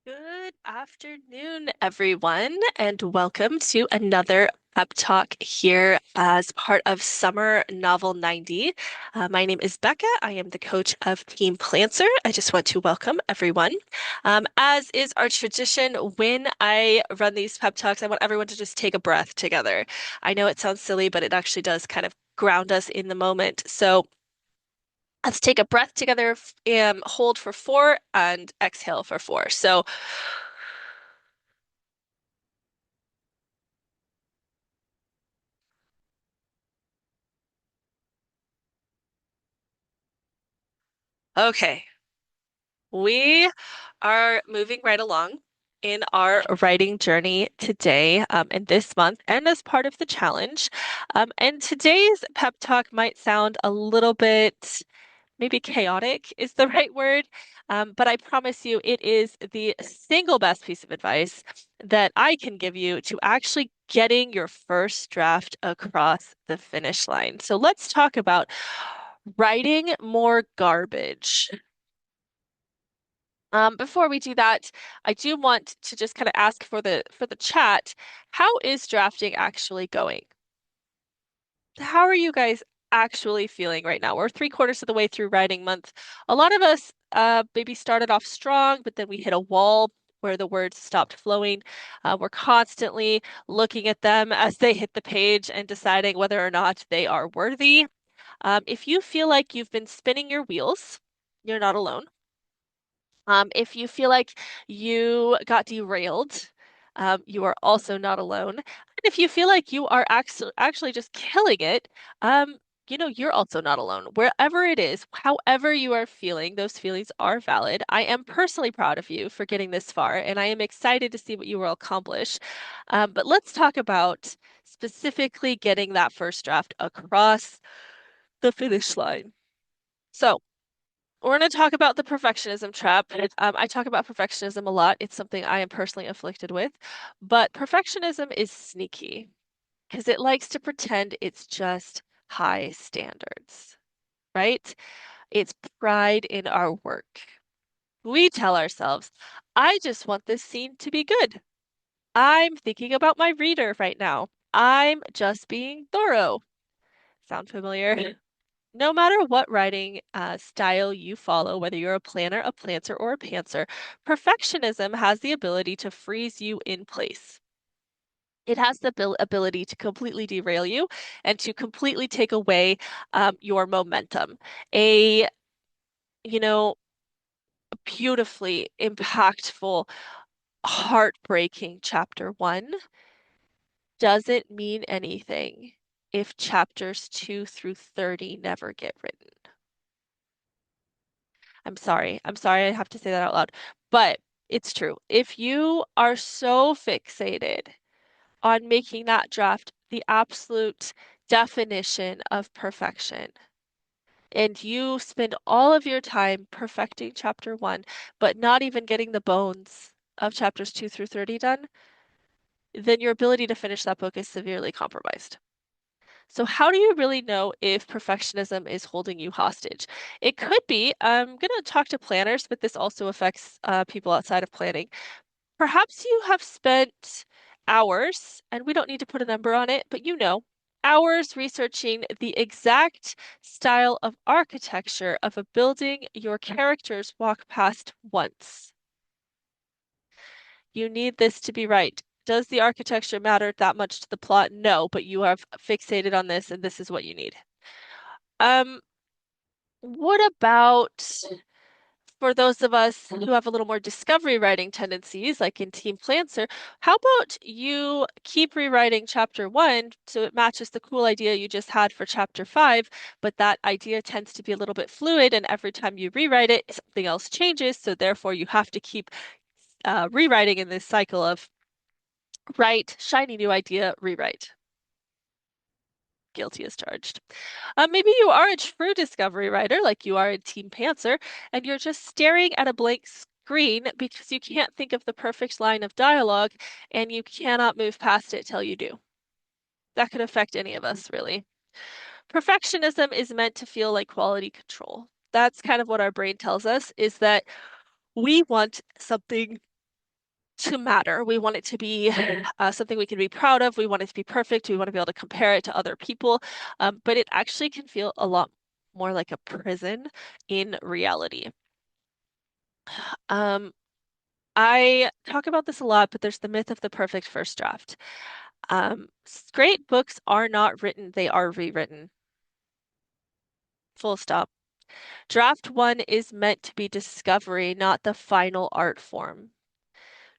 Good afternoon, everyone, and welcome to another pep talk here as part of Summer Novel 90. My name is Becca. I am the coach of Team Planter. I just want to welcome everyone. As is our tradition, when I run these pep talks, I want everyone to just take a breath together. I know it sounds silly, but it actually does kind of ground us in the moment. So let's take a breath together, hold for four, and exhale for four. So, okay. We are moving right along in our writing journey today, and this month, and as part of the challenge. And today's pep talk might sound a little bit, maybe chaotic is the right word, but I promise you it is the single best piece of advice that I can give you to actually getting your first draft across the finish line. So let's talk about writing more garbage. Before we do that, I do want to just kind of ask for the chat, how is drafting actually going? How are you guys actually feeling right now? We're three-quarters of the way through writing month. A lot of us maybe started off strong, but then we hit a wall where the words stopped flowing. We're constantly looking at them as they hit the page and deciding whether or not they are worthy. If you feel like you've been spinning your wheels, you're not alone. If you feel like you got derailed, you are also not alone. And if you feel like you are actually just killing it, um, you're also not alone. Wherever it is, however you are feeling, those feelings are valid. I am personally proud of you for getting this far, and I am excited to see what you will accomplish. But let's talk about specifically getting that first draft across the finish line. So, we're going to talk about the perfectionism trap. I talk about perfectionism a lot. It's something I am personally afflicted with. But perfectionism is sneaky because it likes to pretend it's just high standards, right? It's pride in our work. We tell ourselves, I just want this scene to be good. I'm thinking about my reader right now. I'm just being thorough. Sound familiar? No matter what writing style you follow, whether you're a planner, a planter, or a pantser, perfectionism has the ability to freeze you in place. It has the ability to completely derail you and to completely take away your momentum. A, you know, beautifully impactful, heartbreaking chapter one doesn't mean anything if chapters 2 through 30 never get written. I'm sorry. I'm sorry I have to say that out loud, but it's true. If you are so fixated on making that draft the absolute definition of perfection, and you spend all of your time perfecting chapter one, but not even getting the bones of chapters 2 through 30 done, then your ability to finish that book is severely compromised. So how do you really know if perfectionism is holding you hostage? It could be, I'm going to talk to planners, but this also affects people outside of planning. Perhaps you have spent hours, and we don't need to put a number on it, but hours researching the exact style of architecture of a building your characters walk past once. You need this to be right. Does the architecture matter that much to the plot? No, but you have fixated on this, and this is what you need. Um, what about for those of us who have a little more discovery writing tendencies, like in Team Planter, how about you keep rewriting chapter one so it matches the cool idea you just had for chapter five, but that idea tends to be a little bit fluid, and every time you rewrite it, something else changes, so therefore you have to keep rewriting in this cycle of write, shiny new idea, rewrite. Guilty as charged. Maybe you are a true discovery writer, like you are in Team Pantser, and you're just staring at a blank screen because you can't think of the perfect line of dialogue and you cannot move past it till you do. That could affect any of us, really. Perfectionism is meant to feel like quality control. That's kind of what our brain tells us, is that we want something to matter. We want it to be something we can be proud of. We want it to be perfect. We want to be able to compare it to other people. But it actually can feel a lot more like a prison in reality. Um, I talk about this a lot, but there's the myth of the perfect first draft. Great books are not written, they are rewritten. Full stop. Draft one is meant to be discovery, not the final art form.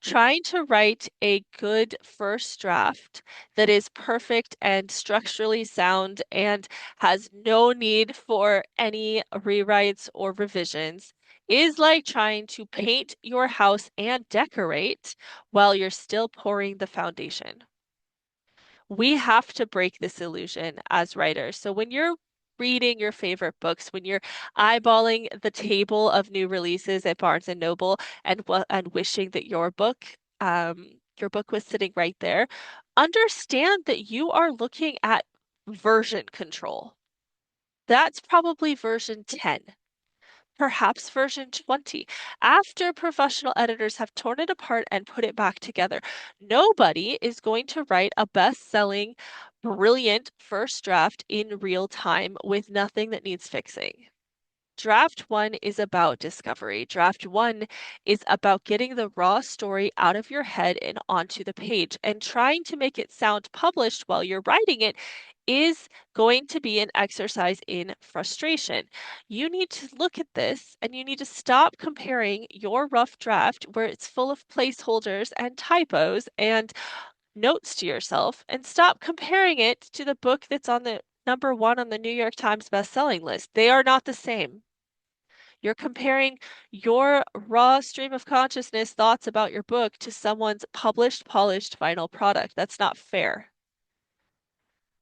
Trying to write a good first draft that is perfect and structurally sound and has no need for any rewrites or revisions is like trying to paint your house and decorate while you're still pouring the foundation. We have to break this illusion as writers. So when you're reading your favorite books, when you're eyeballing the table of new releases at Barnes and Noble and wishing that your book was sitting right there, understand that you are looking at version control. That's probably version 10, perhaps version 20, after professional editors have torn it apart and put it back together. Nobody is going to write a best-selling, brilliant first draft in real time with nothing that needs fixing. Draft one is about discovery. Draft one is about getting the raw story out of your head and onto the page. And trying to make it sound published while you're writing it is going to be an exercise in frustration. You need to look at this and you need to stop comparing your rough draft, where it's full of placeholders and typos and notes to yourself, and stop comparing it to the book that's on the number one on the New York Times best-selling list. They are not the same. You're comparing your raw stream of consciousness thoughts about your book to someone's published, polished final product. That's not fair.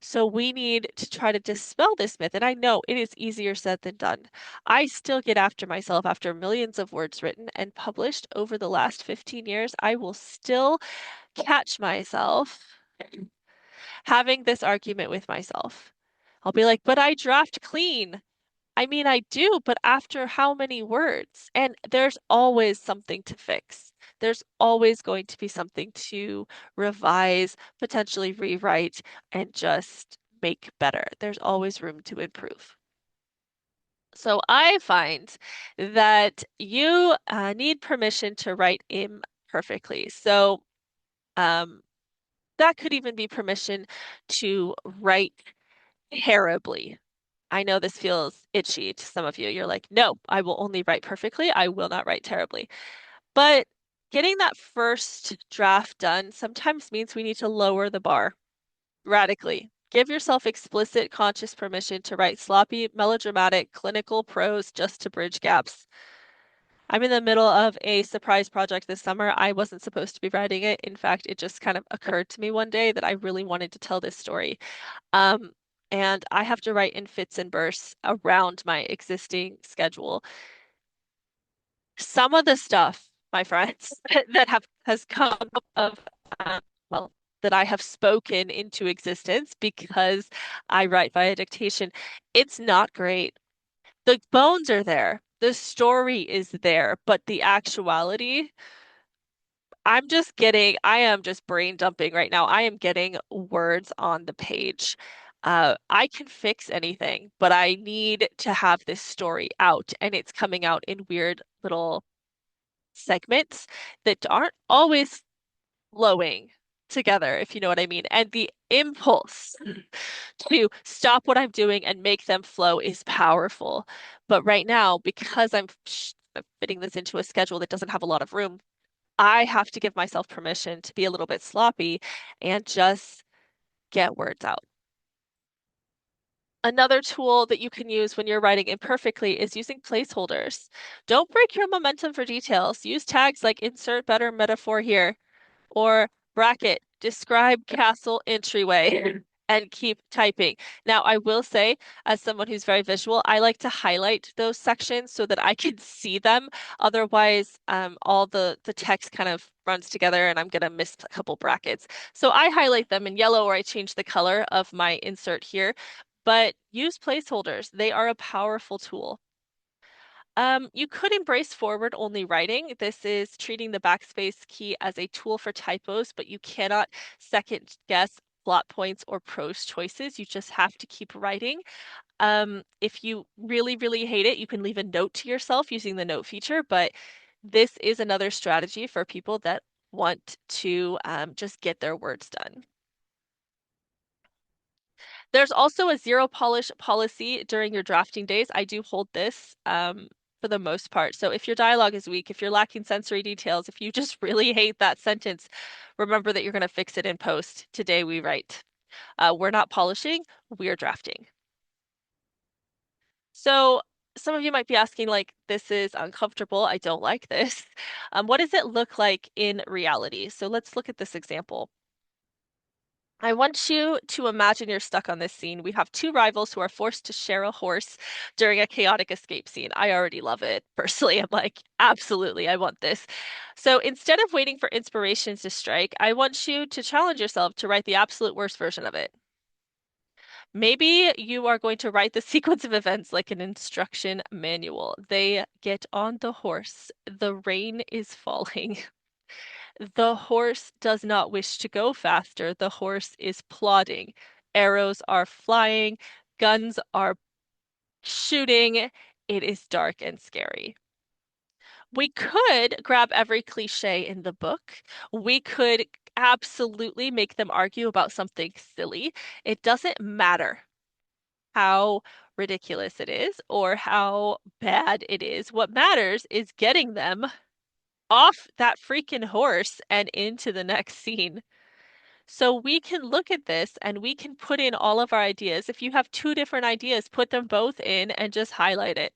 So we need to try to dispel this myth. And I know it is easier said than done. I still get after myself after millions of words written and published over the last 15 years. I will still catch myself having this argument with myself. I'll be like, but I draft clean. I mean, I do, but after how many words? And there's always something to fix. There's always going to be something to revise, potentially rewrite, and just make better. There's always room to improve. So I find that you need permission to write imperfectly. So um, that could even be permission to write terribly. I know this feels itchy to some of you. You're like, no, I will only write perfectly. I will not write terribly. But getting that first draft done sometimes means we need to lower the bar radically. Give yourself explicit, conscious permission to write sloppy, melodramatic, clinical prose just to bridge gaps. I'm in the middle of a surprise project this summer. I wasn't supposed to be writing it. In fact, it just kind of occurred to me one day that I really wanted to tell this story. Um, and I have to write in fits and bursts around my existing schedule. Some of the stuff, my friends, that have has come up of well, that I have spoken into existence because I write via dictation, it's not great. The bones are there. The story is there, but the actuality, I am just brain dumping right now. I am getting words on the page. I can fix anything, but I need to have this story out, and it's coming out in weird little segments that aren't always flowing together, if you know what I mean. And the impulse to stop what I'm doing and make them flow is powerful. But right now, because I'm fitting this into a schedule that doesn't have a lot of room, I have to give myself permission to be a little bit sloppy and just get words out. Another tool that you can use when you're writing imperfectly is using placeholders. Don't break your momentum for details. Use tags like insert better metaphor here or bracket, describe castle entryway, and keep typing. Now, I will say, as someone who's very visual, I like to highlight those sections so that I can see them. Otherwise, all the text kind of runs together and I'm gonna miss a couple brackets. So I highlight them in yellow or I change the color of my insert here. But use placeholders. They are a powerful tool. You could embrace forward-only writing. This is treating the backspace key as a tool for typos, but you cannot second guess plot points or prose choices. You just have to keep writing. If you really, really hate it, you can leave a note to yourself using the note feature, but this is another strategy for people that want to just get their words done. There's also a zero polish policy during your drafting days. I do hold this for the most part. So if your dialogue is weak, if you're lacking sensory details, if you just really hate that sentence, remember that you're going to fix it in post. Today we write. We're not polishing, we're drafting. So some of you might be asking, like, this is uncomfortable. I don't like this. What does it look like in reality? So let's look at this example. I want you to imagine you're stuck on this scene. We have two rivals who are forced to share a horse during a chaotic escape scene. I already love it. Personally, I'm like, absolutely, I want this. So instead of waiting for inspirations to strike, I want you to challenge yourself to write the absolute worst version of it. Maybe you are going to write the sequence of events like an instruction manual. They get on the horse. The rain is falling. The horse does not wish to go faster. The horse is plodding. Arrows are flying. Guns are shooting. It is dark and scary. We could grab every cliche in the book. We could absolutely make them argue about something silly. It doesn't matter how ridiculous it is or how bad it is. What matters is getting them off that freaking horse and into the next scene. So we can look at this and we can put in all of our ideas. If you have two different ideas, put them both in and just highlight it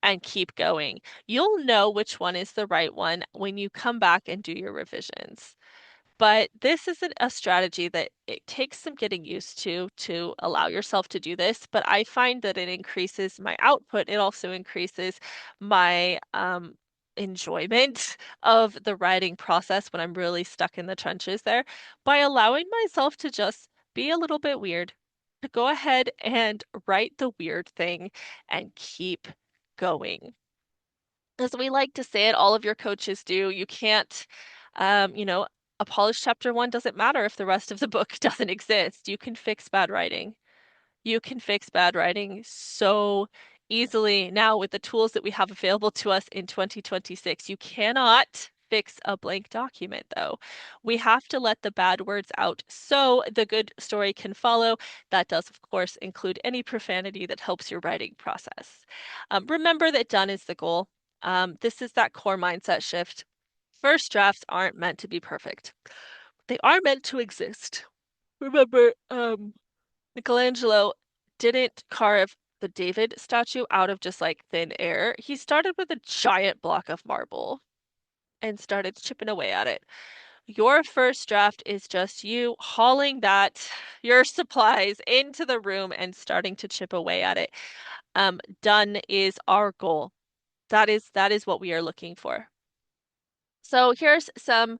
and keep going. You'll know which one is the right one when you come back and do your revisions. But this isn't a strategy that it takes some getting used to allow yourself to do this. But I find that it increases my output. It also increases my enjoyment of the writing process when I'm really stuck in the trenches there by allowing myself to just be a little bit weird, to go ahead and write the weird thing and keep going. As we like to say it, all of your coaches do. You can't, you know, a polished chapter one doesn't matter if the rest of the book doesn't exist. You can fix bad writing. You can fix bad writing so easily now with the tools that we have available to us in 2026. You cannot fix a blank document, though. We have to let the bad words out so the good story can follow. That does, of course, include any profanity that helps your writing process. Remember that done is the goal. This is that core mindset shift. First drafts aren't meant to be perfect. They are meant to exist. Remember, Michelangelo didn't carve the David statue out of just like thin air. He started with a giant block of marble and started chipping away at it. Your first draft is just you hauling your supplies into the room and starting to chip away at it. Done is our goal. That is what we are looking for. So here's some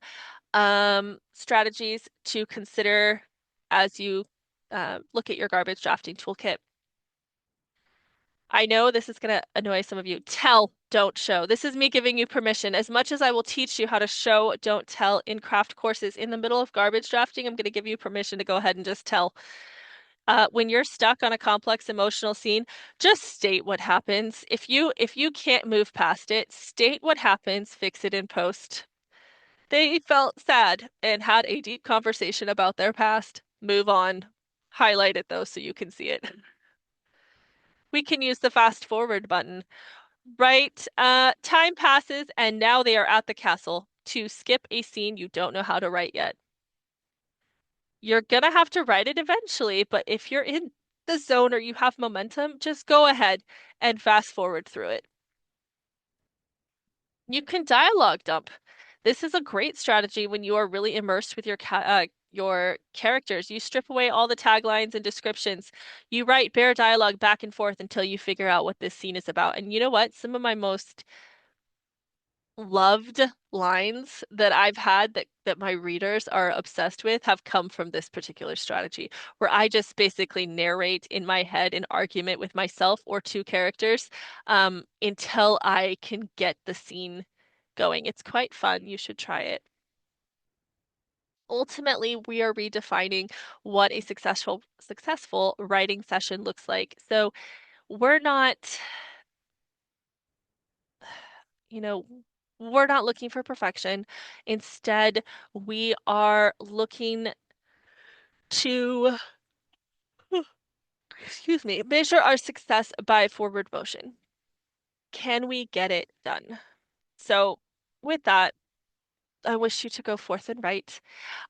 strategies to consider as you look at your garbage drafting toolkit. I know this is going to annoy some of you. Tell, don't show. This is me giving you permission. As much as I will teach you how to show, don't tell in craft courses, in the middle of garbage drafting, I'm going to give you permission to go ahead and just tell. When you're stuck on a complex emotional scene, just state what happens. If you can't move past it, state what happens, fix it in post. They felt sad and had a deep conversation about their past. Move on. Highlight it though so you can see it. We can use the fast forward button. Right, time passes and now they are at the castle to skip a scene you don't know how to write yet. You're gonna have to write it eventually, but if you're in the zone or you have momentum, just go ahead and fast forward through it. You can dialogue dump. This is a great strategy when you are really immersed with your characters. You strip away all the taglines and descriptions. You write bare dialogue back and forth until you figure out what this scene is about. And you know what? Some of my most loved lines that I've had that my readers are obsessed with have come from this particular strategy, where I just basically narrate in my head an argument with myself or two characters until I can get the scene going. It's quite fun. You should try it. Ultimately, we are redefining what a successful writing session looks like. So we're not, you know, we're not looking for perfection. Instead, we are looking to, excuse me, measure our success by forward motion. Can we get it done? So, with that, I wish you to go forth and write.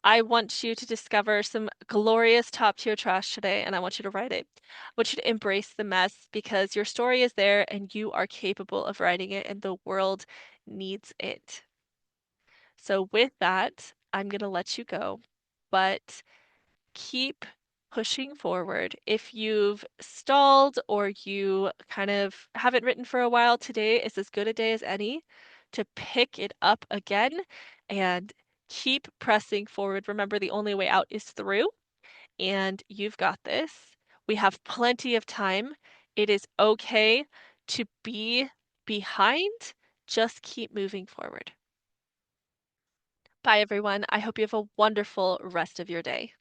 I want you to discover some glorious top tier trash today, and I want you to write it. I want you to embrace the mess because your story is there and you are capable of writing it, and the world needs it. So, with that, I'm going to let you go, but keep pushing forward. If you've stalled or you kind of haven't written for a while, today is as good a day as any to pick it up again and keep pressing forward. Remember, the only way out is through, and you've got this. We have plenty of time. It is okay to be behind. Just keep moving forward. Bye, everyone. I hope you have a wonderful rest of your day.